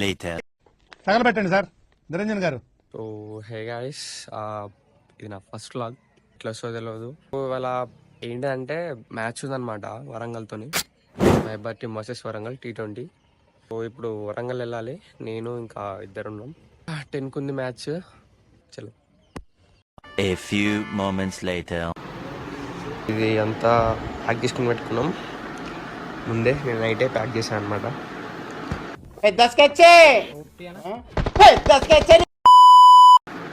later. తగలబెట్టండి sir Niranjan గారు. So hey guys, ఇది నా ఫస్ట్ వ్లాగ్. ఇట్లా వస్తుందో తెలియదు. ఇవాళ ఏంటంటే మ్యాచ్ ఉందన్నమాట వరంగల్తోని. మహబాద్ team versus Warangal T20. So ఇప్పుడు వరంగల్ వెళ్ళాలి, నేను ఇంకా ఇద్దరున్నాం. 10కు ఉంది మ్యాచ్. చలో. A few moments later. ఇది అంతా ప్యాక్ చేసుకుని పెట్టుకున్నాం ముందే. నేను నైటే ప్యాక్ చేశాను అనమాట.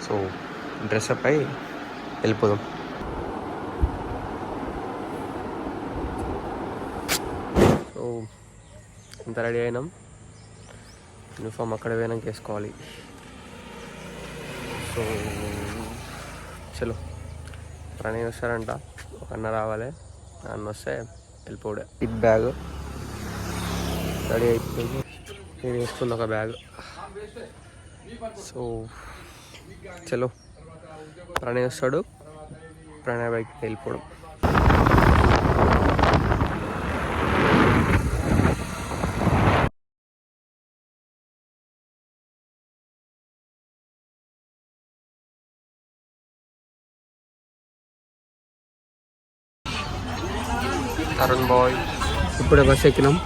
సో డ్రెస్అప్ అయి వెళ్ళిపోదాం. సో ఇంత రెడీ అయినాం. యూనిఫామ్ అక్కడ పోయినాక వేసుకోవాలి. సో చలో. ప్రణయ్ వస్తారంట, ఒక అన్న రావాలి. అన్న వస్తే వెళ్ళిపోవడే. ఈ బ్యాగ్ రెడీ అయిపోయింది. నేను వేసుకున్న ఒక బ్యాగ్. సో చలో, ప్రణయ్ వస్తాడు, ప్రణయ్ బైక్ వెళ్ళిపోవడం. తరుణ్ బాయ్ ఇప్పుడే బస్ ఎక్కినాం.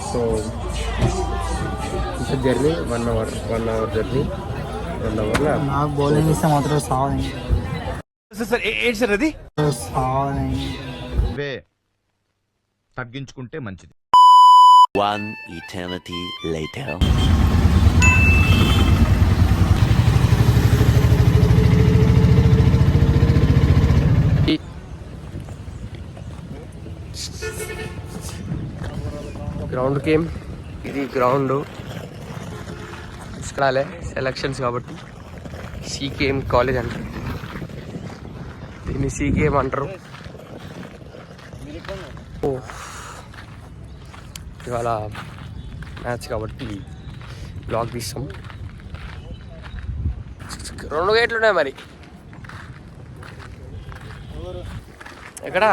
So journey 1 hour journey. 1 అవర్లో నాకు బౌలింగ్ ఇస్తే మాత్రం సావని తగ్గించుకుంటే మంచిది. One eternity later. Ground game ఇది. గ్రౌండ్ తీసుకురాలే, సెలక్షన్స్ కాబట్టి. సీకేఎం కాలేజ్ అంటారు దీన్ని, సీకేఎం అంటారు. ఇవాళ మ్యాచ్ కాబట్టి బ్లాగ్ తీస్తాం. 2 గేట్లు ఉన్నాయి మరి. ఎక్కడ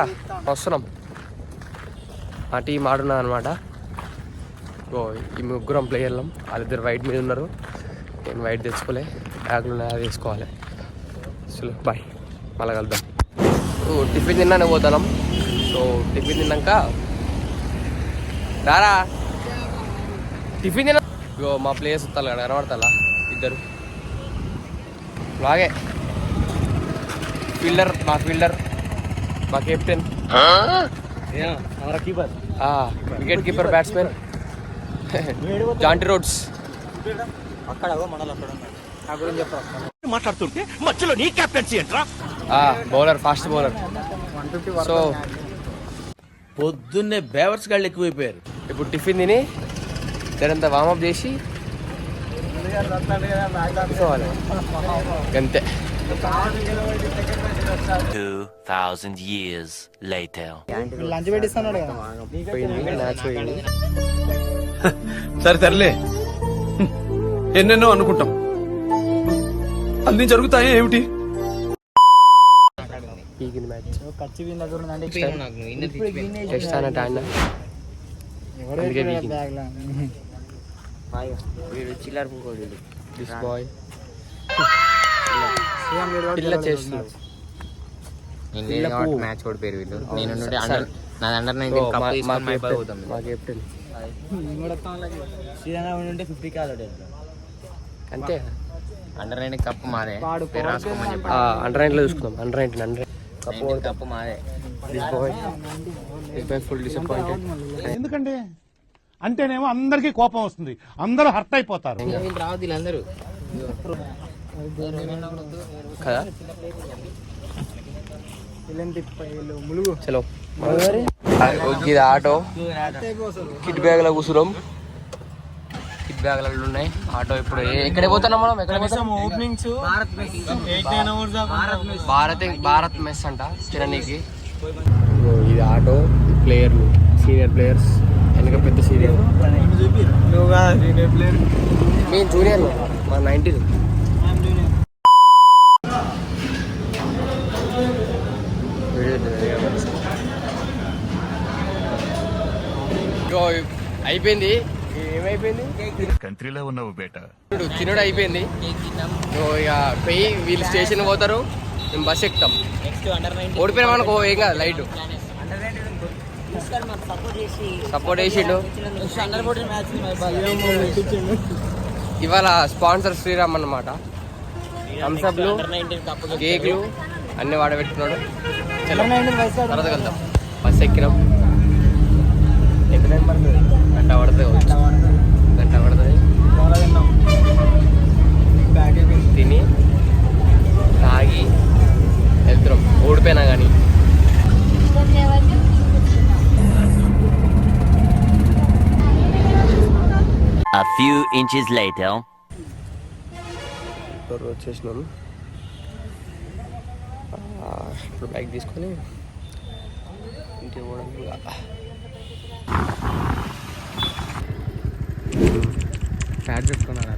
వస్తున్నాం. ఆ టీం ఆడున్నా అనమాట. ఈ ముగ్గురం ప్లేయర్లం. వాళ్ళిద్దరు వైట్ మీద ఉన్నారు, నేను వైట్ తెచ్చుకోలే. బ్యాగులు ఉన్నాయి, అది వేసుకోవాలి. చలో బాయ్, మళ్ళీ కలుద్దాం. టిఫిన్ తిన్నానే పోతాం. సో టిఫిన్ తిన్నాక రారా టిఫిన్ తిన్నా. ఇగో మా ప్లేయర్స్ వస్తారు కదా, కనబడతా ఇద్దరు. అలాగే ఫీల్డర్, మా captain, wicket keeper, batsmen Jonty roads. మాట్లాడుతుంటే మధ్యలో నీ కెప్టెన్సీ ఏంట్రా? Bowler, fast bowler. సో పొద్దున్నే బేవర్స్ గాళ్ళు ఎక్కువైపోయారు. ఇప్పుడు టిఫిన్ తిని జరంతా వామప్ చేసి అంతే. 2000 years later. లంచ్ పెట్టిస్తున్నాడు కదా. పోయింది మ్యాచ్ పోయింది. సరే తరలే, ఎన్నెన్నో అనుకుంటాం, అన్ని జరుగుతాయి ఏమిటి? పీకింది మ్యాచ్. ఖర్చు వీని దగ్గర ఉందంటే టెస్ట్ అన్నట్టు ఆడినా. అందుకే పీకింది. దిస్ బాయ్ పిల్ల చేస్తున్నాడు. మ్యాచ్ ఓడిపోయారు వీళ్ళు. నేను నాది అండర్ 19 కప్ తీసుకొని మా ఇబ్బంది అవుతాం. మా కెప్టెన్ ఉంటే 50 కాదు అంతే. అండర్ 19 కప్ మాదే, పేరు రాసుకోమని చెప్పి. అండర్ 19 లో చూసుకుందాం. అండర్ 19 కప్ మాదే. This boy full disappointed. ఎందుకంటే అంటేనేమో అందరికీ కోపం వస్తుంది, అందరూ హర్ట్ అయిపోతారు రావద్దు వీళ్ళందరూ కదా. చలో ఇది ఆటో. కిట్ బ్యాగ్లో కూర్చున్నాం. కిట్ బ్యాగ్లు ఉన్నాయి. ఆటో ఇప్పుడు ఎక్కడ పోతున్నాం మనం? ఎక్కడ పోతాం? భారత్ మెస్ అంట తిననీకి. ఇది ఆటో. ప్లేయర్లు, సీనియర్ ప్లేయర్స్. వెనక పెద్ద సీనియర్, మేము జూనియర్, మా 19. అయిపోయింది. అయిపోయింది, కంట్రీలో ఉన్నావు బేటా. తినడం అయిపోయింది. సో ఇక పోయి వీళ్ళు స్టేషన్ పోతారు, మేము బస్ ఎక్కుతాం. ఓడిపోయినా మనకు ఏం కాదు, లైట్ సపోర్ట్ చేసిండు. ఇవాళ స్పాన్సర్ శ్రీరామ్ అన్నమాట. థమ్స్అప్లు, కేక్లు అన్ని వాడబెట్టుకున్నాడు. తర్వాత వెళ్తాం. బస్ ఎక్కినాం. ఎంత టైం పడుతుంది? గంట పడుతుంది, గంట పడుతుంది. తిని తాగి వెళ్తున్నాం, ఓడిపోయినా కానీ. A few inches later. వచ్చేసినాం. ఇప్పుడు బైక్ తీసుకొని ఇంటికి పోవడం. ఫ్యాట్ చెప్తున్నారా?